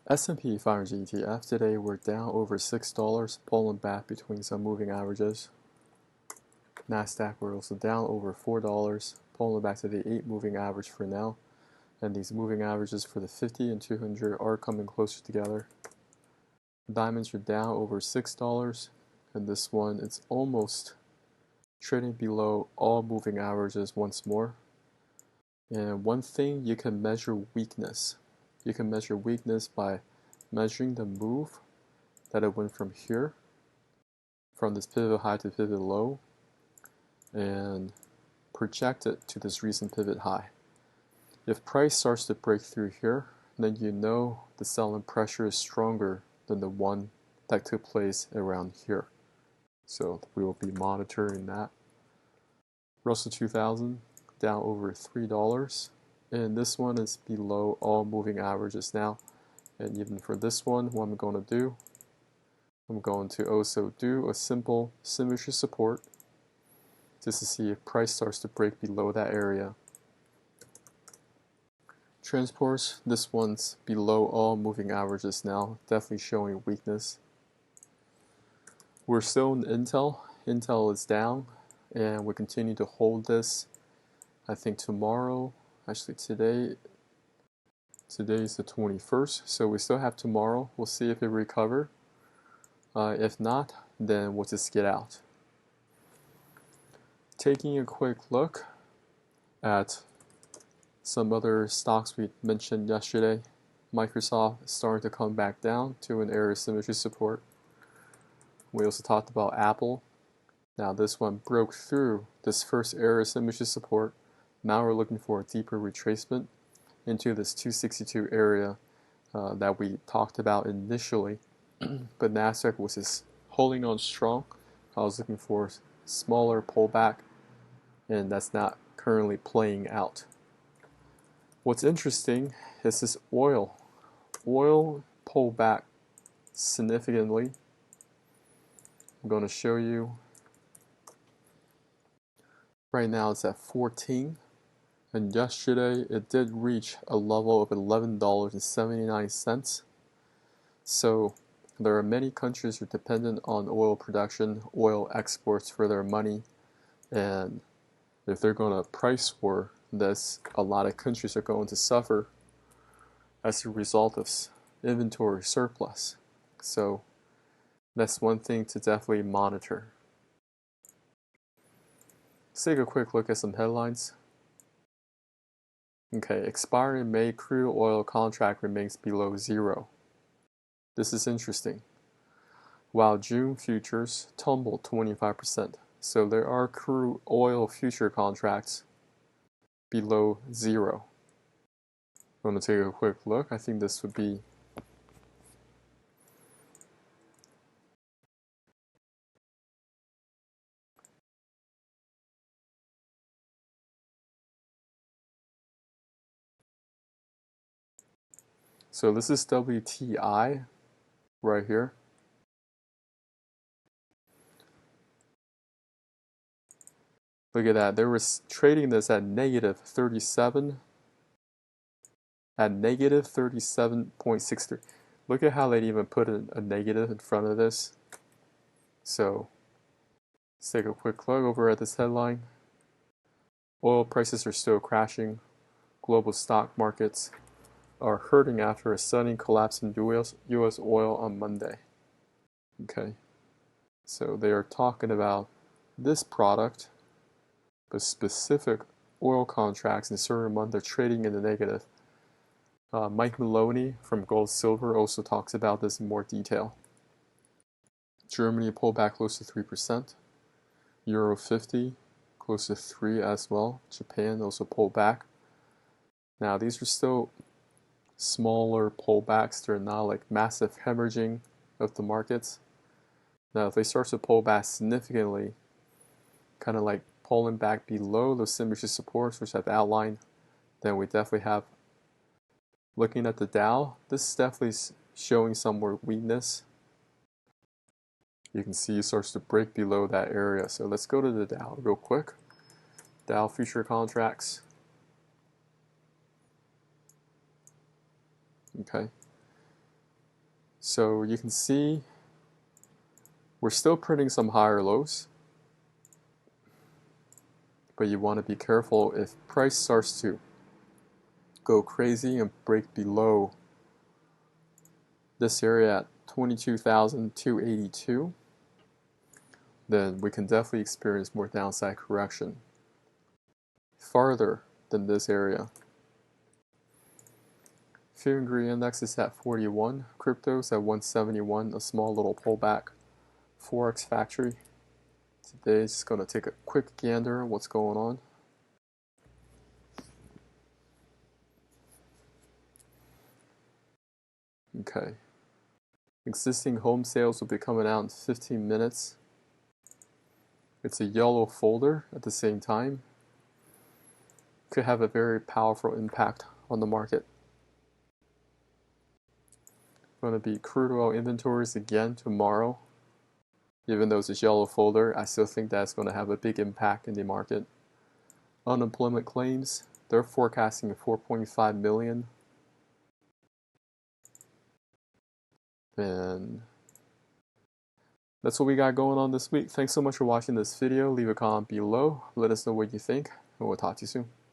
S&P 500 ETF today we're down over $6, pulling back between some moving averages. Nasdaq we're also down over $4, pulling back to the 8 moving average for now. And these moving averages for the 50 and 200 are coming closer together. Diamonds are down over $6, and this one it's almost trading below all moving averages once more. And one thing, you can measure weakness. You can measure weakness by measuring the move that it went from here, from this pivot high to pivot low, and project it to this recent pivot high. If price starts to break through here, then you know the selling pressure is stronger than the one that took place around here. So we will be monitoring that. Russell 2000 down over $3, and this one is below all moving averages now. And even for this one, what I'm going to do, I'm going to also do a simple symmetry support just to see if price starts to break below that area. Transports, this one's below all moving averages now, definitely showing weakness. We're still in Intel. Intel is down, and we continue to hold this. I think tomorrow, actually today's the 21st, so we still have tomorrow. We'll see if it recovers. If not, then we'll just get out. Taking a quick look at some other stocks we mentioned yesterday. Microsoft is starting to come back down to an area of symmetry support. We also talked about Apple. Now this one broke through this first area of symmetry support. Now we're looking for a deeper retracement into this 262 area that we talked about initially. But Nasdaq was just holding on strong. I was looking for a smaller pullback, and that's not currently playing out. What's interesting is this oil. Oil pulled back significantly. I'm going to show you. Right now it's at 14, and yesterday it did reach a level of $11.79. So there are many countries who are dependent on oil production, oil exports for their money, and if they're going to price war this, a lot of countries are going to suffer as a result of inventory surplus. So that's one thing to definitely monitor. Let's take a quick look at some headlines. Okay, expiring May crude oil contract remains below zero. This is interesting. While June futures tumbled 25%. So there are crude oil future contracts below zero. I'm going to take a quick look. I think this would be so this is WTI right here. Look at that. They were trading this at negative 37, at negative 37.63. Look at how they'd even put a negative in front of this. So let's take a quick look over at this headline. Oil prices are still crashing. Global stock markets are hurting after a sudden collapse in US oil on Monday. Okay, so they are talking about this product, but specific oil contracts in certain months are trading in the negative. Mike Maloney from Gold Silver also talks about this in more detail. Germany pulled back close to 3%. Euro 50 close to 3 as well. Japan also pulled back. Now these are still smaller pullbacks. They're not like massive hemorrhaging of the markets. Now if they start to pull back significantly, kind of like pulling back below those symmetry supports which I've outlined, then we definitely have, looking at the Dow, this is definitely showing some more weakness. You can see it starts to break below that area. So let's go to the Dow real quick. Dow future contracts. Okay. So you can see we're still printing some higher lows, but you want to be careful if price starts to go crazy and break below this area at 22,282, then we can definitely experience more downside correction farther than this area. Fear and Greed Index is at 41, crypto's at 171, a small little pullback. Forex Factory today is just going to take a quick gander at what's going on. Okay. Existing home sales will be coming out in 15 minutes. It's a yellow folder at the same time. Could have a very powerful impact on the market. Going to be crude oil inventories again tomorrow. Even though it's a yellow folder, I still think that's going to have a big impact in the market. Unemployment claims, they're forecasting 4.5 million. And that's what we got going on this week. Thanks so much for watching this video. Leave a comment below. Let us know what you think, and we'll talk to you soon.